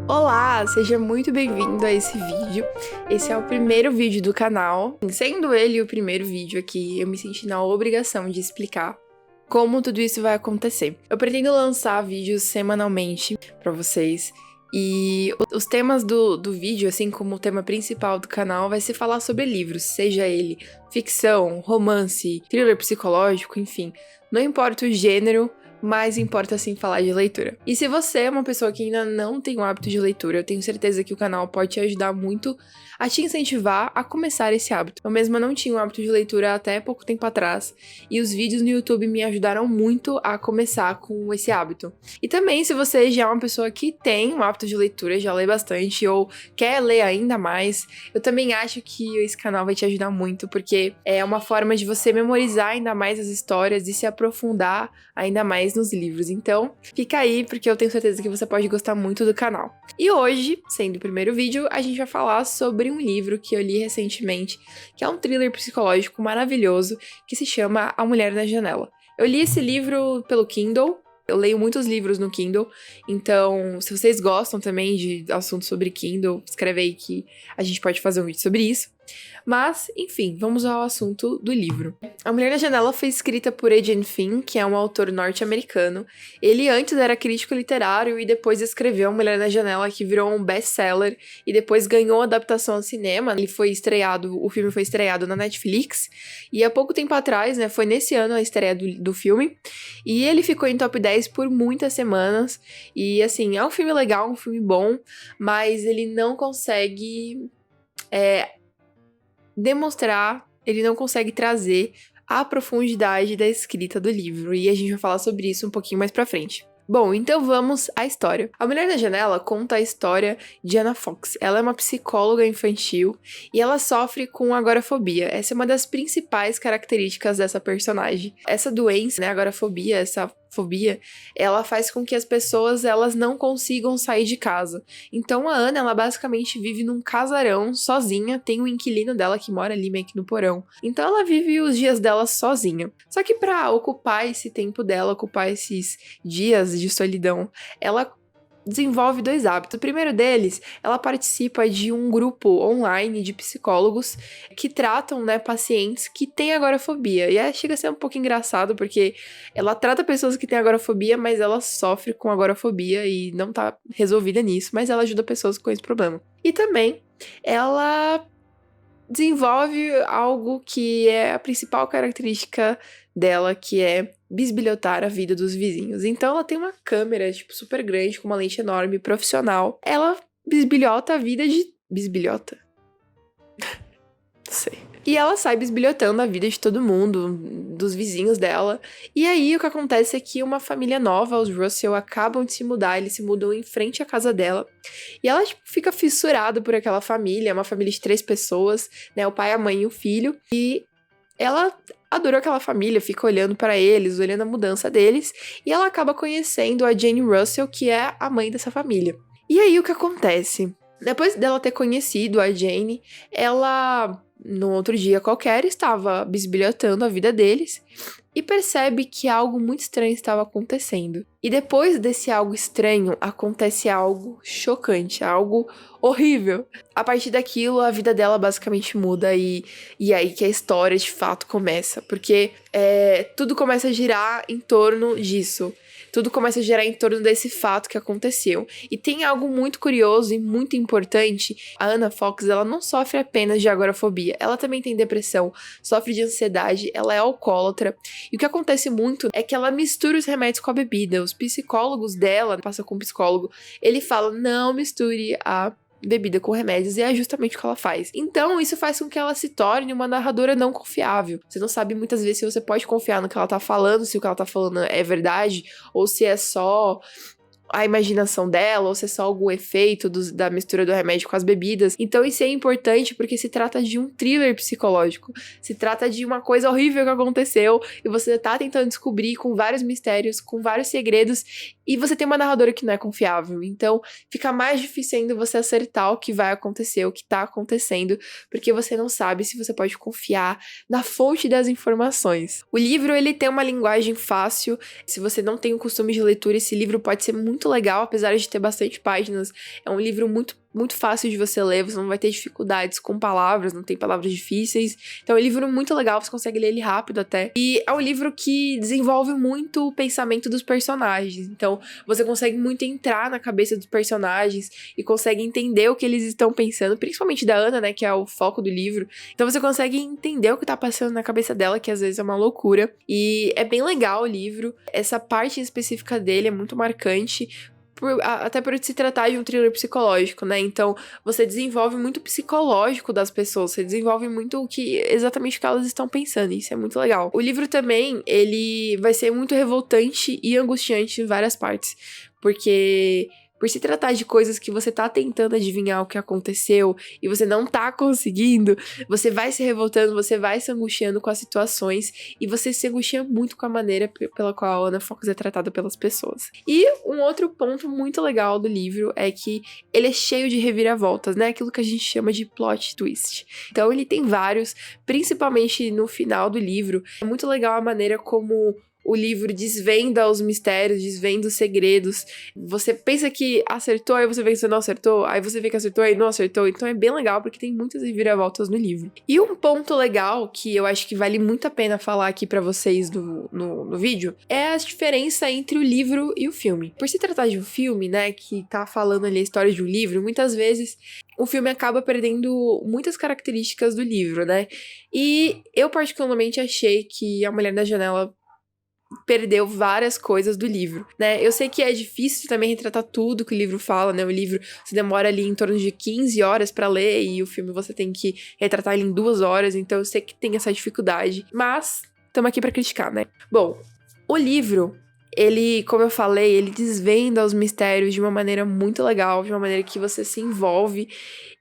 Olá, seja muito bem-vindo a esse vídeo. Esse é o primeiro vídeo do canal. Sendo ele o primeiro vídeo aqui, eu me senti na obrigação de explicar como tudo isso vai acontecer. Eu pretendo lançar vídeos semanalmente pra vocês. E os temas do vídeo, assim como o tema principal do canal, vai ser falar sobre livros, seja ele ficção, romance, thriller psicológico, enfim. Não importa o gênero, mas importa sim falar de leitura. E se você é uma pessoa que ainda não tem o hábito de leitura, eu tenho certeza que o canal pode te ajudar muito a te incentivar a começar esse hábito. Eu mesma não tinha o hábito de leitura até pouco tempo atrás, e os vídeos no YouTube me ajudaram muito a começar com esse hábito. E também, se você já é uma pessoa que tem um hábito de leitura, já lê bastante ou quer ler ainda mais, eu também acho que esse canal vai te ajudar muito, porque é uma forma de você memorizar ainda mais as histórias e se aprofundar ainda mais nos livros. Então, fica aí, porque eu tenho certeza que você pode gostar muito do canal. E hoje, sendo o primeiro vídeo, a gente vai falar sobre um livro que eu li recentemente, que é um thriller psicológico maravilhoso, que se chama A Mulher na Janela. Eu li esse livro pelo Kindle. Eu leio muitos livros no Kindle, então se vocês gostam também de assuntos sobre Kindle, escreve aí que a gente pode fazer um vídeo sobre isso. Mas, enfim, vamos ao assunto do livro. A Mulher na Janela foi escrita por Eugene Finn, que é um autor norte-americano. Ele antes era crítico literário e depois escreveu A Mulher na Janela, que virou um best-seller e depois ganhou adaptação ao cinema. O filme foi estreado na Netflix e há pouco tempo atrás, né, foi nesse ano a estreia do filme. E ele ficou em top 10 por muitas semanas. E, assim, é um filme legal, um filme bom, mas ele não consegue demonstrar, ele não consegue trazer a profundidade da escrita do livro, e a gente vai falar sobre isso um pouquinho mais pra frente. Bom, então vamos à história. A Mulher na Janela conta a história de Anna Fox. Ela é uma psicóloga infantil e ela sofre com agorafobia. Essa é uma das principais características dessa personagem. Essa doença, né, agorafobia, essa fobia, ela faz com que as pessoas elas não consigam sair de casa. Então a Ana, ela basicamente vive num casarão sozinha, tem um inquilino dela que mora ali meio que no porão. Então ela vive os dias dela sozinha. Só que para ocupar esse tempo dela, ocupar esses dias de solidão, ela desenvolve dois hábitos. O primeiro deles, ela participa de um grupo online de psicólogos que tratam, né, pacientes que têm agorafobia. E chega a ser um pouco engraçado, porque ela trata pessoas que têm agorafobia, mas ela sofre com agorafobia e não tá resolvida nisso, mas ela ajuda pessoas com esse problema. E também, ela desenvolve algo que é a principal característica dela, que é bisbilhotar a vida dos vizinhos. Então ela tem uma câmera, tipo, super grande, com uma lente enorme, profissional. Ela bisbilhota a vida de... Bisbilhota? Não sei. E ela sai bisbilhotando a vida de todo mundo, dos vizinhos dela. E aí o que acontece é que uma família nova, os Russell, acabam de se mudar, eles se mudam em frente à casa dela. E ela, tipo, fica fissurada por aquela família, é uma família de 3 pessoas, né? O pai, a mãe e o filho. E ela adorou aquela família, fica olhando pra eles, olhando a mudança deles. E ela acaba conhecendo a Jane Russell, que é a mãe dessa família. E aí o que acontece? Depois dela ter conhecido a Jane, ela, num outro dia qualquer, estava bisbilhotando a vida deles e percebe que algo muito estranho estava acontecendo. E depois desse algo estranho, acontece algo chocante, algo horrível. A partir daquilo, a vida dela basicamente muda e aí que a história de fato começa. Porque tudo começa a girar em torno disso. Tudo começa a girar em torno desse fato que aconteceu. E tem algo muito curioso e muito importante. A Anna Fox, ela não sofre apenas de agorafobia. Ela também tem depressão, sofre de ansiedade, ela é alcoólatra. E o que acontece muito é que ela mistura os remédios com a bebida. Os psicólogos dela, passa com um psicólogo, ele fala, não misture a bebida com remédios, e é justamente o que ela faz. Então, isso faz com que ela se torne uma narradora não confiável. Você não sabe muitas vezes se você pode confiar no que ela tá falando, se o que ela tá falando é verdade, ou se é só a imaginação dela, ou se é só algum efeito da mistura do remédio com as bebidas. Então isso é importante porque se trata de um thriller psicológico. Se trata de uma coisa horrível que aconteceu e você tá tentando descobrir com vários mistérios, com vários segredos, e você tem uma narradora que não é confiável. Então, fica mais difícil ainda você acertar o que vai acontecer, o que tá acontecendo, porque você não sabe se você pode confiar na fonte das informações. O livro, ele tem uma linguagem fácil. Se você não tem o costume de leitura, esse livro pode ser muito legal, apesar de ter bastante páginas. É um livro muito fácil de você ler, você não vai ter dificuldades com palavras, não tem palavras difíceis. Então é um livro muito legal, você consegue ler ele rápido até. E é um livro que desenvolve muito o pensamento dos personagens. Então você consegue muito entrar na cabeça dos personagens e consegue entender o que eles estão pensando, principalmente da Ana, né, que é o foco do livro. Então você consegue entender o que tá passando na cabeça dela, que às vezes é uma loucura. E é bem legal o livro. Essa parte específica dele é muito marcante, até por se tratar de um thriller psicológico, né? Então, você desenvolve muito o psicológico das pessoas, você desenvolve muito exatamente o que elas estão pensando, e isso é muito legal. O livro também, ele vai ser muito revoltante e angustiante em várias partes, porque por se tratar de coisas que você tá tentando adivinhar o que aconteceu e você não tá conseguindo, você vai se revoltando, você vai se angustiando com as situações e você se angustia muito com a maneira pela qual a Ana Fox é tratada pelas pessoas. E um outro ponto muito legal do livro é que ele é cheio de reviravoltas, né? Aquilo que a gente chama de plot twist. Então ele tem vários, principalmente no final do livro. É muito legal a maneira como o livro desvenda os mistérios, desvenda os segredos. Você pensa que acertou, aí você vê que você não acertou, aí você vê que acertou, aí não acertou. Então é bem legal, porque tem muitas reviravoltas no livro. E um ponto legal, que eu acho que vale muito a pena falar aqui pra vocês no vídeo, é a diferença entre o livro e o filme. Por se tratar de um filme, né, que tá falando ali a história de um livro, muitas vezes o filme acaba perdendo muitas características do livro, né? E eu particularmente achei que A Mulher da Janela perdeu várias coisas do livro, né? Eu sei que é difícil também retratar tudo que o livro fala, né? O livro você demora ali em torno de 15 horas pra ler e o filme você tem que retratar ele em 2 horas, então eu sei que tem essa dificuldade, mas estamos aqui pra criticar, né? Bom, o livro, ele, como eu falei, ele desvenda os mistérios de uma maneira muito legal, de uma maneira que você se envolve.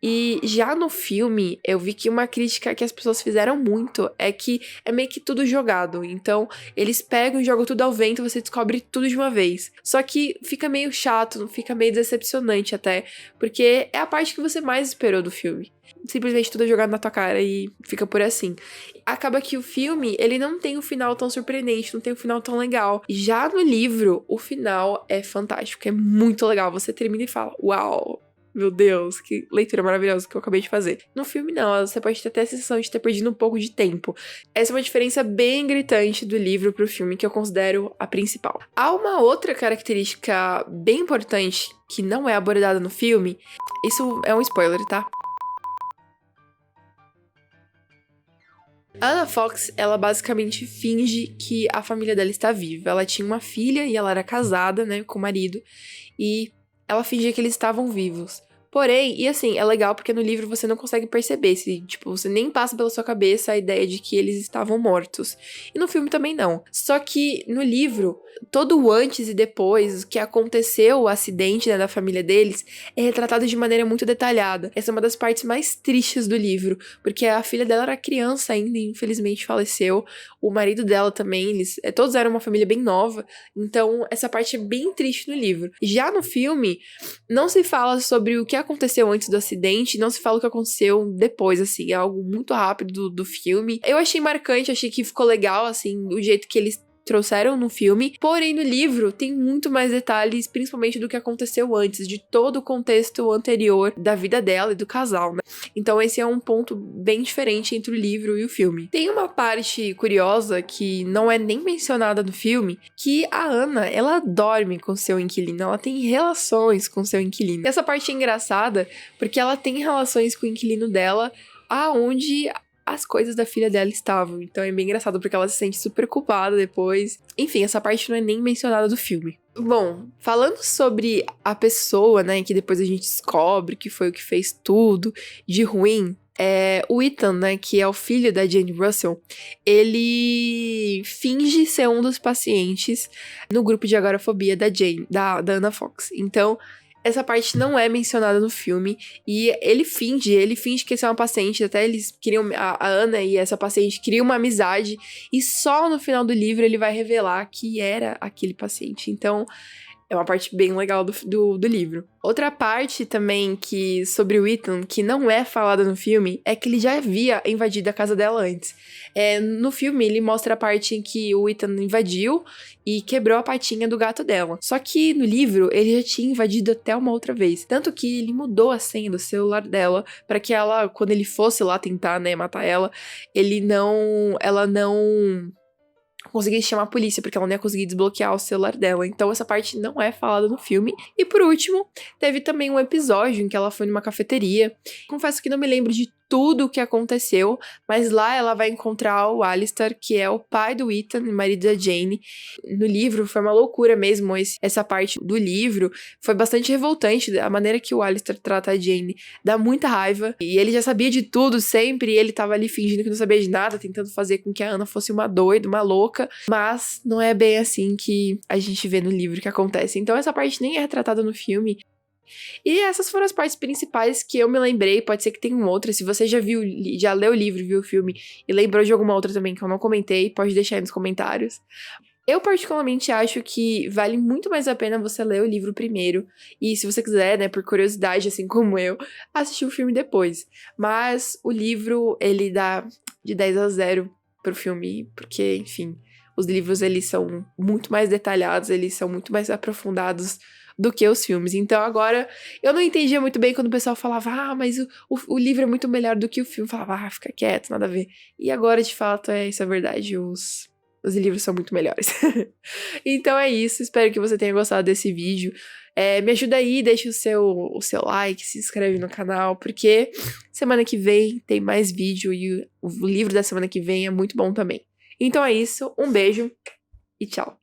E já no filme, eu vi que uma crítica que as pessoas fizeram muito é que é meio que tudo jogado. Então, eles pegam e jogam tudo ao vento e você descobre tudo de uma vez. Só que fica meio chato, fica meio decepcionante até, porque é a parte que você mais esperou do filme. Simplesmente tudo é jogado na tua cara e fica por assim. Acaba que o filme, ele não tem um final tão surpreendente, não tem um final tão legal. Já no livro, o final é fantástico, é muito legal. Você termina e fala, uau, meu Deus, que leitura maravilhosa que eu acabei de fazer. No filme, não, você pode ter até a sensação de ter perdido um pouco de tempo. Essa é uma diferença bem gritante do livro pro filme, que eu considero a principal. Há uma outra característica bem importante que não é abordada no filme. Isso é um spoiler, tá? A Ana Fox, ela basicamente finge que a família dela está viva. Ela tinha uma filha e ela era casada, né, com o marido. E ela fingia que eles estavam vivos. Porém, e assim, é legal porque no livro você não consegue perceber, tipo, você nem passa pela sua cabeça a ideia de que eles estavam mortos. E no filme também não. Só que no livro, todo o antes e depois, o que aconteceu, o acidente, né, da família deles, é retratado de maneira muito detalhada. Essa é uma das partes mais tristes do livro, porque a filha dela era criança ainda e infelizmente faleceu. O marido dela também, todos eram uma família bem nova, então essa parte é bem triste no livro. Já no filme, não se fala sobre o que aconteceu antes do acidente, não se fala o que aconteceu depois, assim, é algo muito rápido do filme. Eu achei marcante, achei que ficou legal, assim, o jeito que eles trouxeram no filme, porém no livro tem muito mais detalhes, principalmente do que aconteceu antes, de todo o contexto anterior da vida dela e do casal, né? Então esse é um ponto bem diferente entre o livro e o filme. Tem uma parte curiosa que não é nem mencionada no filme, que a Ana, ela dorme com seu inquilino, ela tem relações com seu inquilino. E essa parte é engraçada, porque ela tem relações com o inquilino dela, aonde as coisas da filha dela estavam. Então é bem engraçado porque ela se sente super culpada depois. Enfim, essa parte não é nem mencionada do filme. Bom, falando sobre a pessoa, né, que depois a gente descobre que foi o que fez tudo de ruim, o Ethan, né, que é o filho da Jane Russell, ele finge ser um dos pacientes no grupo de agorafobia da Ana Fox. Então, essa parte não é mencionada no filme e ele finge que esse é uma paciente, até eles queriam, a Ana e essa paciente criam uma amizade e só no final do livro ele vai revelar que era aquele paciente. Então, É uma parte bem legal do livro. Outra parte também que sobre o Ethan, que não é falada no filme, é que ele já havia invadido a casa dela antes. No filme, ele mostra a parte em que o Ethan invadiu e quebrou a patinha do gato dela. Só que no livro, ele já tinha invadido até uma outra vez. Tanto que ele mudou a senha do celular dela para que ela, quando ele fosse lá tentar, né, matar ela, ela não conseguisse chamar a polícia, porque ela não ia conseguir desbloquear o celular dela. Então essa parte não é falada no filme. E por último, teve também um episódio em que ela foi numa cafeteria. Confesso que não me lembro de tudo o que aconteceu, mas lá ela vai encontrar o Alistair, que é o pai do Ethan, marido da Jane. No livro foi uma loucura mesmo, essa parte do livro foi bastante revoltante, a maneira que o Alistair trata a Jane dá muita raiva, e ele já sabia de tudo sempre, e ele tava ali fingindo que não sabia de nada, tentando fazer com que a Anna fosse uma doida, uma louca, mas não é bem assim que a gente vê no livro que acontece. Então essa parte nem é retratada no filme. E essas foram as partes principais que eu me lembrei. Pode ser que tenham outras. Se você já leu o livro, viu o filme e lembrou de alguma outra também que eu não comentei, pode deixar aí nos comentários. Eu particularmente acho que vale muito mais a pena você ler o livro primeiro. E se você quiser, né, por curiosidade, assim como eu, assistir o filme depois. Mas o livro, ele dá de 10-0 pro filme, porque, enfim, os livros, eles são muito mais detalhados, eles são muito mais aprofundados do que os filmes. Então agora, eu não entendia muito bem quando o pessoal falava, mas o livro é muito melhor do que o filme. Eu falava, fica quieto, nada a ver. E agora, de fato, isso é verdade, os livros são muito melhores. Então é isso, espero que você tenha gostado desse vídeo. Me ajuda aí, deixa o seu like, se inscreve no canal, porque semana que vem tem mais vídeo e o livro da semana que vem é muito bom também. Então é isso, um beijo e tchau!